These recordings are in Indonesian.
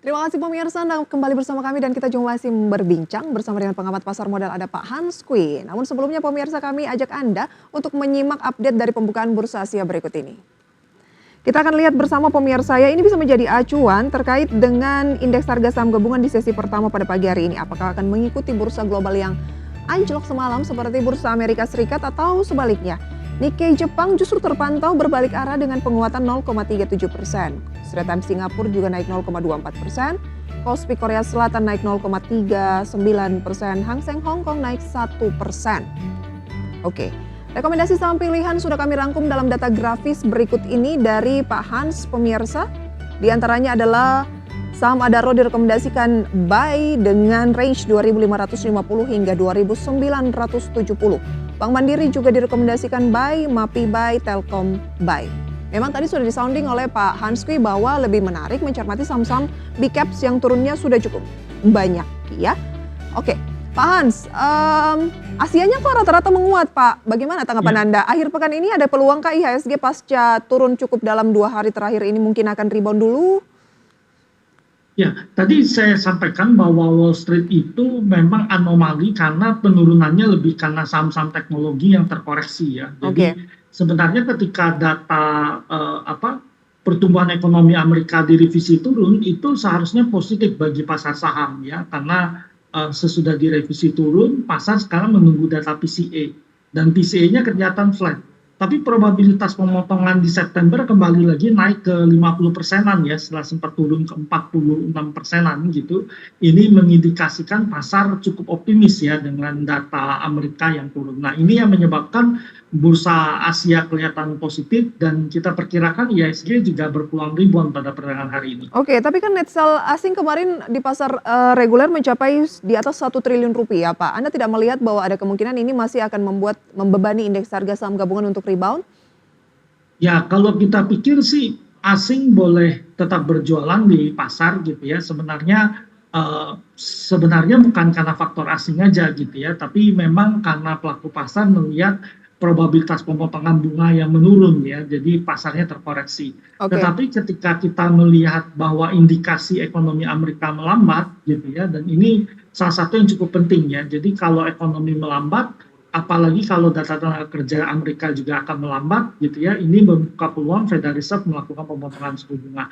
Terima kasih pemirsa, Anda kembali bersama kami dan kita juga masih berbincang bersama dengan pengamat pasar modal ada Pak Hans Kui. Namun sebelumnya pemirsa kami ajak Anda untuk menyimak update dari pembukaan Bursa Asia berikut ini. Kita akan lihat bersama pemirsa ya, ini bisa menjadi acuan terkait dengan indeks harga saham gabungan di sesi pertama pada pagi hari ini. Apakah akan mengikuti bursa global yang anjlok semalam seperti bursa Amerika Serikat atau sebaliknya? Nikkei Jepang justru terpantau berbalik arah dengan penguatan 0,37%. Straits Times Singapura juga naik 0,24%. Kospi Korea Selatan naik 0,39%. Hang Seng Hong Kong naik 1%. Oke, rekomendasi saham pilihan sudah kami rangkum dalam data grafis berikut ini dari Pak Hans pemirsa. Di antaranya adalah saham Adaro direkomendasikan buy dengan range 2.550 hingga 2.970. Bank Mandiri juga direkomendasikan buy, MAPI buy, Telkom buy. Memang tadi sudah disounding oleh Pak Hans Kui bahwa lebih menarik mencermati saham-saham big caps yang turunnya sudah cukup banyak ya. Oke, Pak Hans, Asianya kok rata-rata menguat Pak. Bagaimana tanggapan Anda? Akhir pekan ini ada peluangkah IHSG pasca turun cukup dalam 2 hari terakhir ini mungkin akan rebound dulu? Ya, tadi saya sampaikan bahwa Wall Street itu memang anomali karena penurunannya lebih karena saham-saham teknologi yang terkoreksi ya. Jadi sebenarnya ketika data pertumbuhan ekonomi Amerika direvisi turun itu seharusnya positif bagi pasar saham ya, karena sesudah direvisi turun pasar sekarang menunggu data PCE dan PCE-nya kelihatan flat. Tapi probabilitas pemotongan di September kembali lagi naik ke 50%-an ya, setelah sempat turun ke 46%-an gitu. Ini mengindikasikan pasar cukup optimis ya dengan data Amerika yang turun. Nah, ini yang menyebabkan bursa Asia kelihatan positif dan kita perkirakan IHSG juga berpeluang rebound pada perdagangan hari ini. Oke, tapi kan net sell asing kemarin di pasar reguler mencapai di atas 1 triliun rupiah, Pak. Anda tidak melihat bahwa ada kemungkinan ini masih akan membebani indeks harga saham gabungan untuk rebound? Ya, kalau kita pikir sih asing boleh tetap berjualan di pasar gitu ya. Sebenarnya bukan karena faktor asing aja gitu ya, tapi memang karena pelaku pasar melihat probabilitas pemotongan bunga yang menurun ya, jadi pasarnya terkoreksi. Tetapi ketika kita melihat bahwa indikasi ekonomi Amerika melambat gitu ya, dan ini salah satu yang cukup penting ya. Jadi kalau ekonomi melambat, apalagi kalau data tenaga kerja Amerika juga akan melambat gitu ya, ini membuka peluang Federal Reserve melakukan pemotongan suku bunga.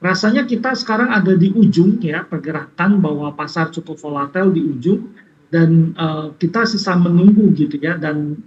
Rasanya kita sekarang ada di ujung ya pergerakan bahwa pasar cukup volatile di ujung dan kita sisa menunggu gitu ya, dan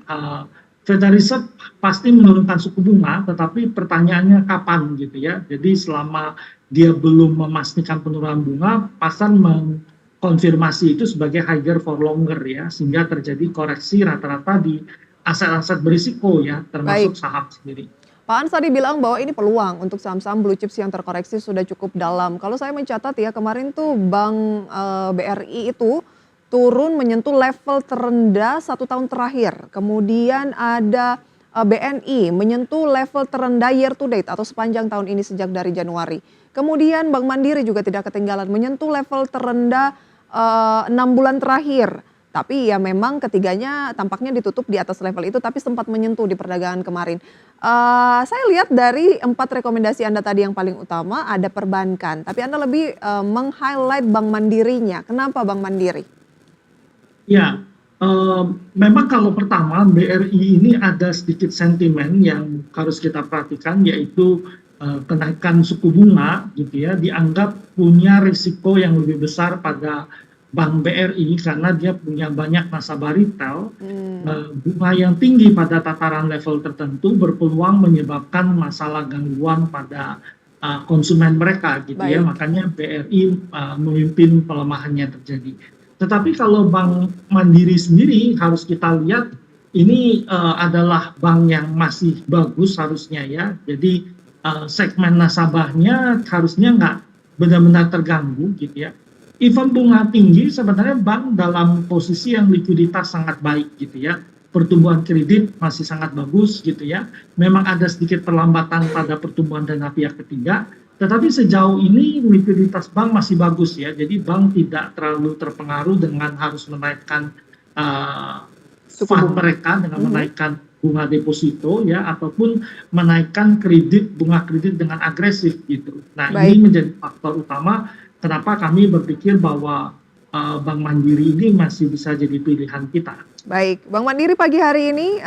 Federal Reserve pasti menurunkan suku bunga, tetapi pertanyaannya kapan gitu ya. Jadi selama dia belum memastikan penurunan bunga, pasar mengkonfirmasi itu sebagai higher for longer ya, sehingga terjadi koreksi rata-rata di aset-aset berisiko ya, termasuk saham sendiri. Pak Hans tadi bilang bahwa ini peluang untuk saham-saham blue chips yang terkoreksi sudah cukup dalam. Kalau saya mencatat ya kemarin tuh Bank BRI itu turun menyentuh level terendah 1 tahun terakhir. Kemudian ada BNI menyentuh level terendah year to date atau sepanjang tahun ini sejak dari Januari. Kemudian Bank Mandiri juga tidak ketinggalan menyentuh level terendah 6 bulan terakhir. Tapi ya memang ketiganya tampaknya ditutup di atas level itu tapi sempat menyentuh di perdagangan kemarin. Saya lihat dari 4 rekomendasi Anda tadi yang paling utama ada perbankan. Tapi Anda lebih meng-highlight Bank Mandirinya. Kenapa Bank Mandiri? Ya, memang kalau pertama BRI ini ada sedikit sentimen yang harus kita perhatikan, yaitu kenaikan suku bunga gitu ya, dianggap punya risiko yang lebih besar pada Bank BRI karena dia punya banyak nasabah retail. Bunga yang tinggi pada tataran level tertentu berpeluang menyebabkan masalah gangguan pada konsumen mereka gitu ya, makanya BRI memimpin pelemahannya terjadi. Tetapi kalau Bank Mandiri sendiri harus kita lihat ini adalah bank yang masih bagus harusnya ya. Jadi segmen nasabahnya harusnya nggak benar-benar terganggu gitu ya. Even bunga tinggi sebenarnya bank dalam posisi yang likuiditas sangat baik gitu ya. Pertumbuhan kredit masih sangat bagus gitu ya. Memang ada sedikit perlambatan pada pertumbuhan dana pihak ketiga. Tetapi sejauh ini likuiditas bank masih bagus ya, jadi bank tidak terlalu terpengaruh dengan harus menaikkan fund mereka dengan menaikkan bunga deposito ya, ataupun menaikkan bunga kredit dengan agresif gitu. Nah ini menjadi faktor utama kenapa kami berpikir bahwa Bank Mandiri ini masih bisa jadi pilihan kita. Baik, Bank Mandiri pagi hari ini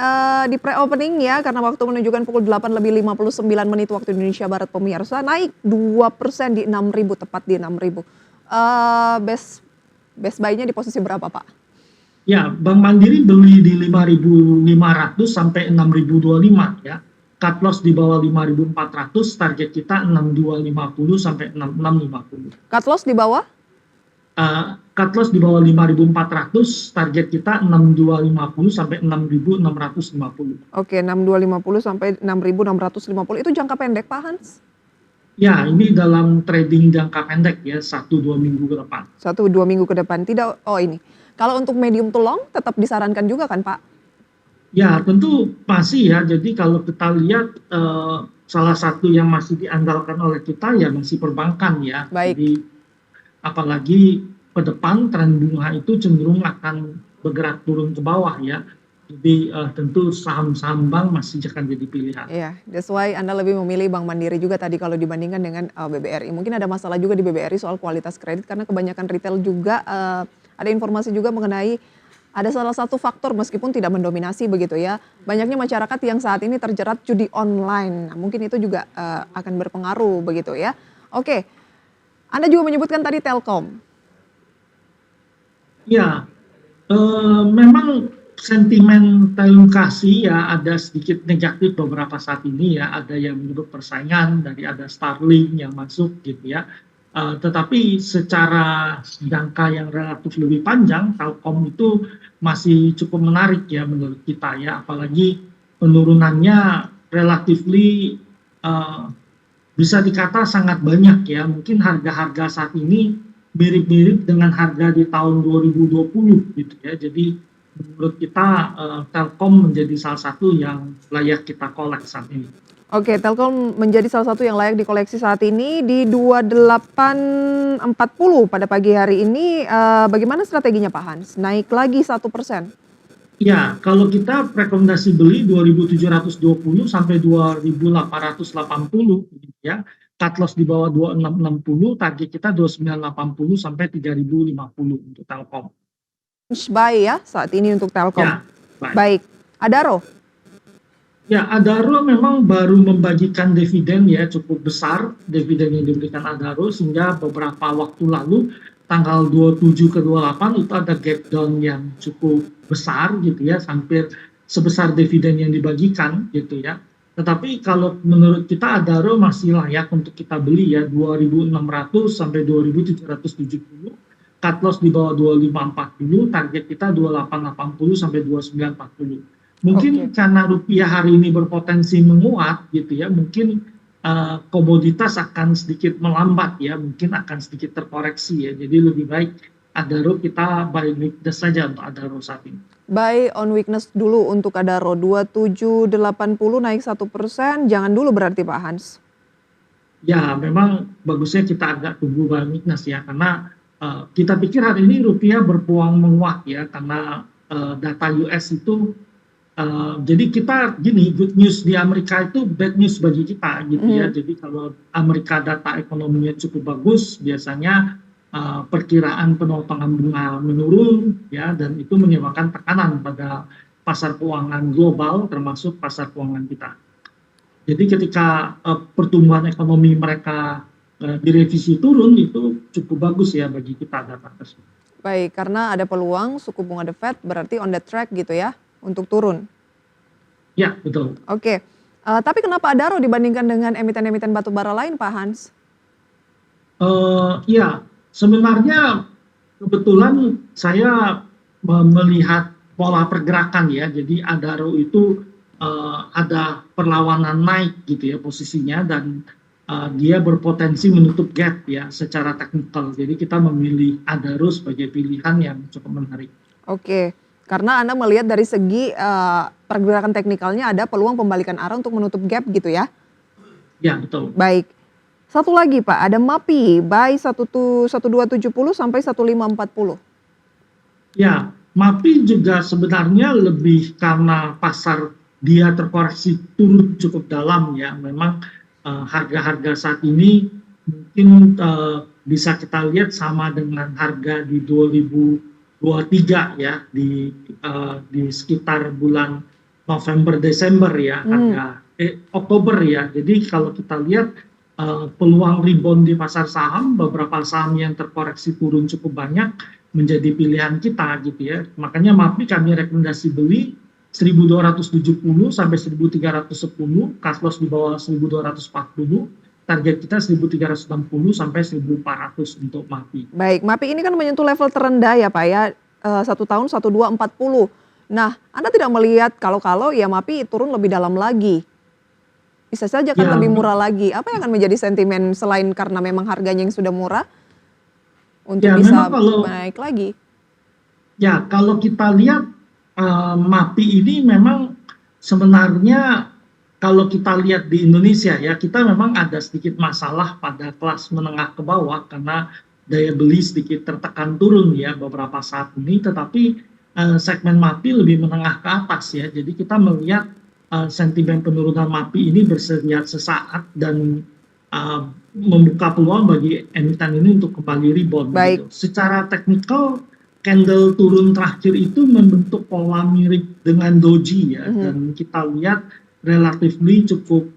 di pre-opening ya, karena waktu menunjukkan pukul 8:59 waktu Indonesia Barat pemirsa, naik 2% di 6.000, tepat di 6.000. Best buy-nya di posisi berapa, Pak? Ya, Bank Mandiri beli di 5.500 sampai 6.025 ya. Cut loss di bawah 5.400, target kita 6.250 sampai 6.650. Cut loss di bawah? Cut loss di bawah 5.400, target kita 6.250 sampai 6.650. Oke, 6.250 sampai 6.650. Itu jangka pendek, Pak Hans? Ya, ini dalam trading jangka pendek ya, 1-2 minggu ke depan. 1-2 minggu ke depan. Tidak, oh ini. Kalau untuk medium to long tetap disarankan juga kan, Pak? Ya, tentu masih ya. Jadi kalau kita lihat salah satu yang masih diandalkan oleh kita ya masih perbankan ya. Baik. Jadi apalagi ke depan tren bunga itu cenderung akan bergerak turun ke bawah ya. Jadi tentu saham-saham bank masih akan jadi pilihan. Iya, that's why Anda lebih memilih Bank Mandiri juga tadi kalau dibandingkan dengan BBRI. Mungkin ada masalah juga di BBRI soal kualitas kredit karena kebanyakan retail juga ada informasi juga mengenai ada salah satu faktor meskipun tidak mendominasi begitu ya. Banyaknya masyarakat yang saat ini terjerat judi online. Nah, mungkin itu juga akan berpengaruh begitu ya. Oke, Anda juga menyebutkan tadi Telkom. Ya, memang sentimen televisi ya ada sedikit negatif beberapa saat ini ya. Ada yang menyebut persaingan dari ada Starlink yang masuk gitu ya. Tetapi secara jangka yang relatif lebih panjang, Telkom itu masih cukup menarik ya menurut kita ya. Apalagi penurunannya relatifly bisa dikata sangat banyak ya. Mungkin harga-harga saat ini mirip-mirip dengan harga di tahun 2020 gitu ya. Jadi menurut kita Telkom menjadi salah satu yang layak kita kolek saat ini. Oke, Telkom menjadi salah satu yang layak dikoleksi saat ini di 28.40 pada pagi hari ini. Bagaimana strateginya Pak Hans? Naik lagi 1%. Ya, kalau kita rekomendasi beli 2.720 sampai 2.880 gitu ya. Cut loss di bawah 2660, target kita 2980 sampai 3.050 untuk Telkom. Buy ya saat ini untuk Telkom. Ya, baik. Baik, Adaro. Ya, Adaro memang baru membagikan dividen ya cukup besar dividen yang diberikan Adaro sehingga beberapa waktu lalu tanggal 27 ke 28 itu ada gap down yang cukup besar gitu ya, hampir sebesar dividen yang dibagikan gitu ya. Tetapi kalau menurut kita Adaro masih layak untuk kita beli ya 2.600 sampai 2.770, cut loss di bawah 2540, target kita 2880 sampai 2940. Mungkin karena rupiah hari ini berpotensi menguat gitu ya, mungkin komoditas akan sedikit melambat ya, mungkin akan sedikit terkoreksi ya. Jadi lebih baik Adaro kita buy weakness saja untuk Adaro saat ini. Buy on weakness dulu untuk Adaro 2780 naik 1%, jangan dulu berarti Pak Hans. Ya, memang bagusnya kita agak tunggu buy weakness ya, karena kita pikir hari ini rupiah berpeluang menguat ya, karena data US itu jadi kita gini, good news di Amerika itu bad news bagi kita gitu ya. Jadi kalau Amerika data ekonominya cukup bagus, biasanya perkiraan pemotongan bunga menurun ya, dan itu menyebabkan tekanan pada pasar keuangan global termasuk pasar keuangan kita. Jadi ketika pertumbuhan ekonomi mereka direvisi turun itu cukup bagus ya bagi kita data tersebut. Baik, karena ada peluang suku bunga The Fed berarti on the track gitu ya untuk turun. Ya, betul. Oke, tapi kenapa Adaro dibandingkan dengan emiten-emiten batubara lain Pak Hans? Ya, sebenarnya kebetulan saya melihat pola pergerakan ya. Jadi Adaro itu ada perlawanan naik gitu ya posisinya, dan dia berpotensi menutup gap ya secara teknikal. Jadi kita memilih Adaro sebagai pilihan yang cukup menarik. Oke, karena Anda melihat dari segi pergerakan teknikalnya ada peluang pembalikan arah untuk menutup gap gitu ya? Ya, betul. Baik. Satu lagi Pak, ada MAPI, buy 1270 sampai 1540. Ya, MAPI juga sebenarnya lebih karena pasar dia terkoreksi turun cukup dalam ya. Memang harga-harga saat ini mungkin bisa kita lihat sama dengan harga di 2023 ya, di sekitar bulan November Desember ya, Hmm, Oktober ya. Jadi kalau kita lihat peluang rebound di pasar saham, beberapa saham yang terkoreksi turun cukup banyak menjadi pilihan kita gitu ya. Makanya MAPI kami rekomendasi beli 1270 sampai 1310, cut loss di bawah 1240, target kita 1360 sampai 1400 untuk MAPI. baik. MAPI ini kan menyentuh level terendah ya Pak ya, 1 tahun 1240. Nah, Anda tidak melihat kalau-kalau ya MAPI turun lebih dalam lagi. Bisa saja kan Ya, lebih murah lagi. Apa yang akan menjadi sentimen selain karena memang harganya yang sudah murah untuk ya memang bisa kalau naik lagi? Ya, kalau kita lihat MAPI ini memang sebenarnya kalau kita lihat di Indonesia ya, kita memang ada sedikit masalah pada kelas menengah ke bawah karena daya beli sedikit tertekan turun ya beberapa saat ini, tetapi segmen MAPI lebih menengah ke atas ya. Jadi kita melihat sentimen penurunan MAPI ini berseriat sesaat dan uh, membuka peluang bagi emiten ini untuk kembali rebound Baik. gitu. Secara teknikal candle turun terakhir itu membentuk pola mirip dengan doji ya, Mhm. dan kita lihat relatively cukup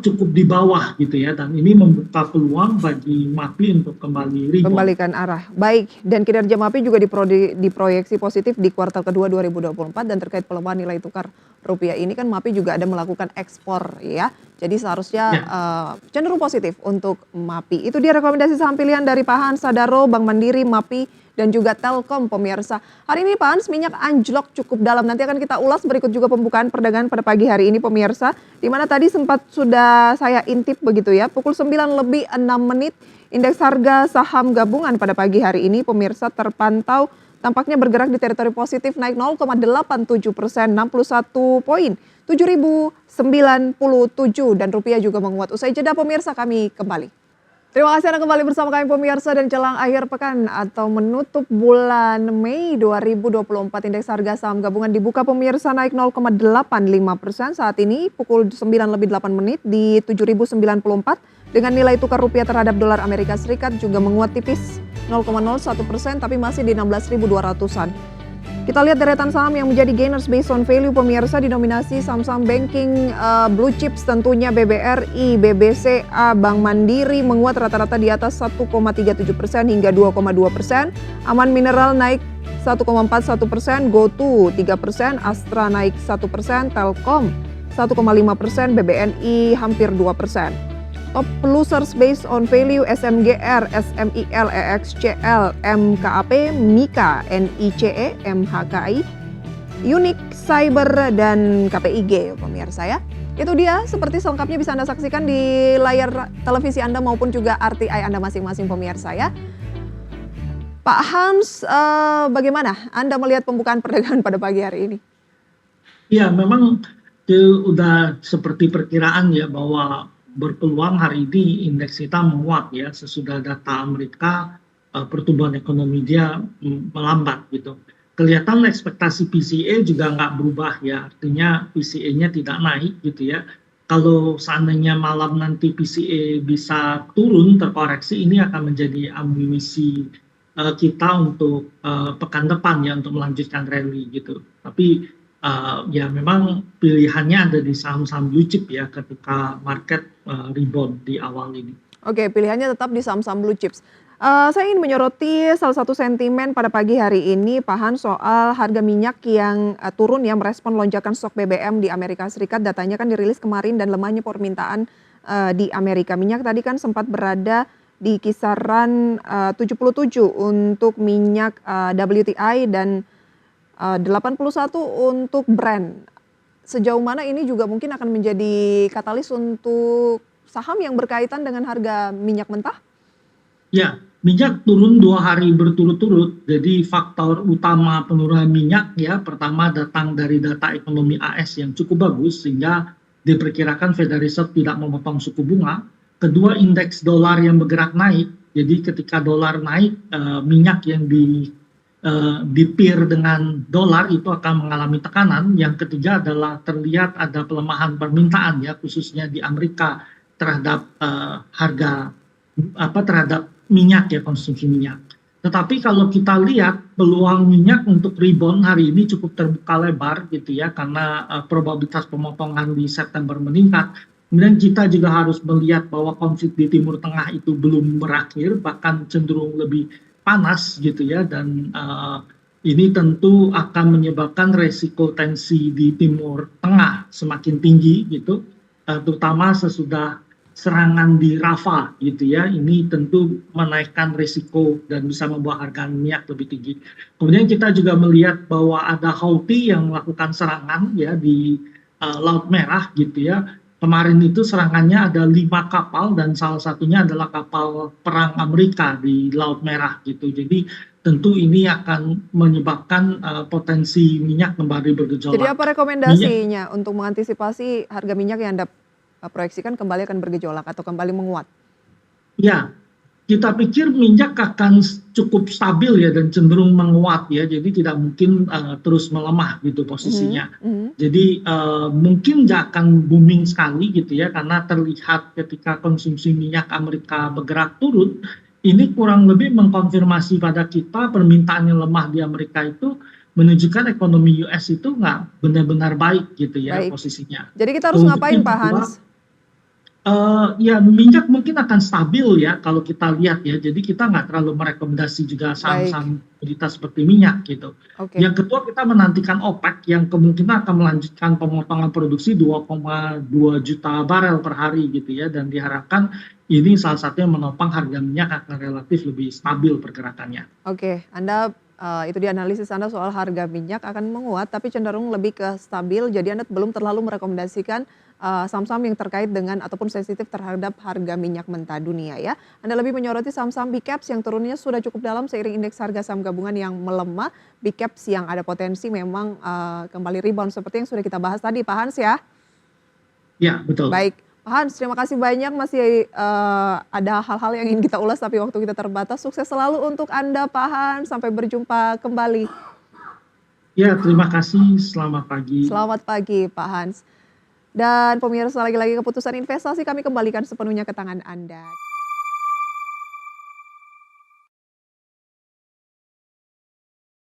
cukup di bawah gitu ya, dan ini membuka peluang bagi MAPI untuk kembali rebound. Kembalikan arah. Baik, dan kinerja MAPI juga diproyeksi positif di kuartal kedua 2024 dan terkait pelemahan nilai tukar rupiah ini kan MAPI juga ada melakukan ekspor ya. Jadi seharusnya Ya, cenderung positif untuk MAPI. Itu dia rekomendasi saham pilihan dari Pak Hans Sadaro, Bank Mandiri, MAPI, dan juga Telkom pemirsa. Hari ini Pak Hans minyak anjlok cukup dalam. Nanti akan kita ulas berikut juga pembukaan perdagangan pada pagi hari ini pemirsa. Di mana tadi sempat sudah saya intip begitu ya. Pukul 9 lebih 6 menit. Indeks harga saham gabungan pada pagi hari ini pemirsa terpantau tampaknya bergerak di teritori positif naik 0,87%, 61 poin, 7.097 dan rupiah juga menguat. Usai jeda pemirsa kami kembali. Terima kasih Anda kembali bersama kami pemirsa dan jelang akhir pekan atau menutup bulan Mei 2024 indeks harga saham gabungan dibuka pemirsa naik 0,85% saat ini pukul 9 lebih 8 menit di 7.094 dengan nilai tukar rupiah terhadap dolar Amerika Serikat juga menguat tipis 0,01% tapi masih di 16.200-an. Kita lihat deretan saham yang menjadi gainers based on value pemirsa didominasi saham-saham banking blue chips tentunya BBRI, BBCA, Bank Mandiri menguat rata-rata di atas 1,37% hingga 2,2%. Aman Mineral naik 1,41%, GoTo 3%, Astra naik 1%, Telkom 1,5%, BBNI hampir 2%. Top losers based on value SMGR, SMIL, EXCL, MKAP, MIKA, NICE, MHKI, Unik, Cyber, dan KPIG pemirsa ya. Itu dia seperti selengkapnya bisa Anda saksikan di layar televisi Anda maupun juga RTI Anda masing-masing pemirsa ya. Pak Hans, bagaimana Anda melihat pembukaan perdagangan pada pagi hari ini? ya memang itu udah seperti perkiraan ya bahwa berpeluang hari ini indeks kita menguat ya sesudah data Amerika, pertumbuhan ekonomi dia melambat gitu. Kelihatan ekspektasi PCE juga nggak berubah ya, artinya PCE-nya tidak naik gitu ya. Kalau seandainya malam nanti PCE bisa turun terkoreksi, ini akan menjadi amunisi kita untuk pekan depan ya untuk melanjutkan rally gitu. Tapi ya memang pilihannya ada di saham-saham blue chip ya ketika market rebound di awal ini. Oke, pilihannya tetap di saham-saham blue chips. Saya ingin menyoroti salah satu sentimen pada pagi hari ini, Pak Han, soal harga minyak yang turun ya merespon lonjakan stok BBM di Amerika Serikat. Datanya kan dirilis kemarin dan lemahnya permintaan di Amerika. Minyak tadi kan sempat berada di kisaran 77 untuk minyak WTI dan 81 untuk Brent. Sejauh mana ini juga mungkin akan menjadi katalis untuk saham yang berkaitan dengan harga minyak mentah? Ya, minyak turun 2 hari berturut-turut. Jadi faktor utama penurunan minyak ya pertama datang dari data ekonomi AS yang cukup bagus sehingga diperkirakan Federal Reserve tidak memotong suku bunga. Kedua, indeks dolar yang bergerak naik. Jadi ketika dolar naik, minyak yang di peer dengan dolar itu akan mengalami tekanan. Yang ketiga adalah terlihat ada pelemahan permintaan ya khususnya di Amerika terhadap harga terhadap minyak ya, konsumsi minyak. Tetapi kalau kita lihat peluang minyak untuk rebound hari ini cukup terbuka lebar gitu ya, karena probabilitas pemotongan di September meningkat. Kemudian kita juga harus melihat bahwa konflik di Timur Tengah itu belum berakhir, bahkan cenderung lebih panas gitu ya, dan ini tentu akan menyebabkan resiko tensi di Timur Tengah semakin tinggi gitu, terutama sesudah serangan di Rafah gitu ya, ini tentu menaikkan risiko dan bisa membawa harga minyak lebih tinggi. Kemudian kita juga melihat bahwa ada Houthi yang melakukan serangan ya di Laut Merah gitu ya. Kemarin itu serangannya ada 5 kapal dan salah satunya adalah kapal perang Amerika di Laut Merah gitu. Jadi tentu ini akan menyebabkan potensi minyak kembali Jadi bergejolak. apa Minyak, rekomendasinya untuk mengantisipasi harga minyak yang Anda proyeksikan kembali akan bergejolak atau kembali menguat? ya, kita pikir minyak akan cukup stabil ya dan cenderung menguat ya, jadi tidak mungkin terus melemah gitu Mhm, posisinya. mhm. Jadi mungkin nggak akan booming sekali gitu ya, karena terlihat ketika konsumsi minyak Amerika bergerak turun, ini kurang lebih mengkonfirmasi pada kita permintaan yang lemah di Amerika itu menunjukkan ekonomi US itu nggak benar-benar baik gitu ya Baik. posisinya. Jadi kita harus Itu untuk ngapain yang Pak kedua. Hans? Ya minyak mungkin akan stabil ya kalau kita lihat ya. Jadi kita nggak terlalu merekomendasi juga Baik, saham-saham komoditas seperti minyak gitu. oke. Yang kedua kita menantikan OPEC yang kemungkinan akan melanjutkan pemotongan produksi 2,2 juta barel per hari gitu ya. Dan diharapkan ini salah satu yang menopang harga minyak akan relatif lebih stabil pergerakannya. Oke, Anda, itu dia analisis Anda soal harga minyak akan menguat, tapi cenderung lebih ke stabil, jadi Anda belum terlalu merekomendasikan, saham-saham yang terkait dengan ataupun sensitif terhadap harga minyak mentah dunia ya. Anda lebih menyoroti saham-saham big caps yang turunnya sudah cukup dalam seiring indeks harga saham gabungan yang melemah, big caps yang ada potensi memang, kembali rebound seperti yang sudah kita bahas tadi, Pak Hans ya? Ya betul. Baik, Pak Hans, terima kasih banyak masih, ada hal-hal yang ingin kita ulas tapi waktu kita terbatas. Sukses selalu untuk Anda Pak Hans, sampai berjumpa kembali. Ya terima kasih. Selamat pagi. Selamat pagi Pak Hans. Dan pemirsa lagi-lagi keputusan investasi kami kembalikan sepenuhnya ke tangan Anda.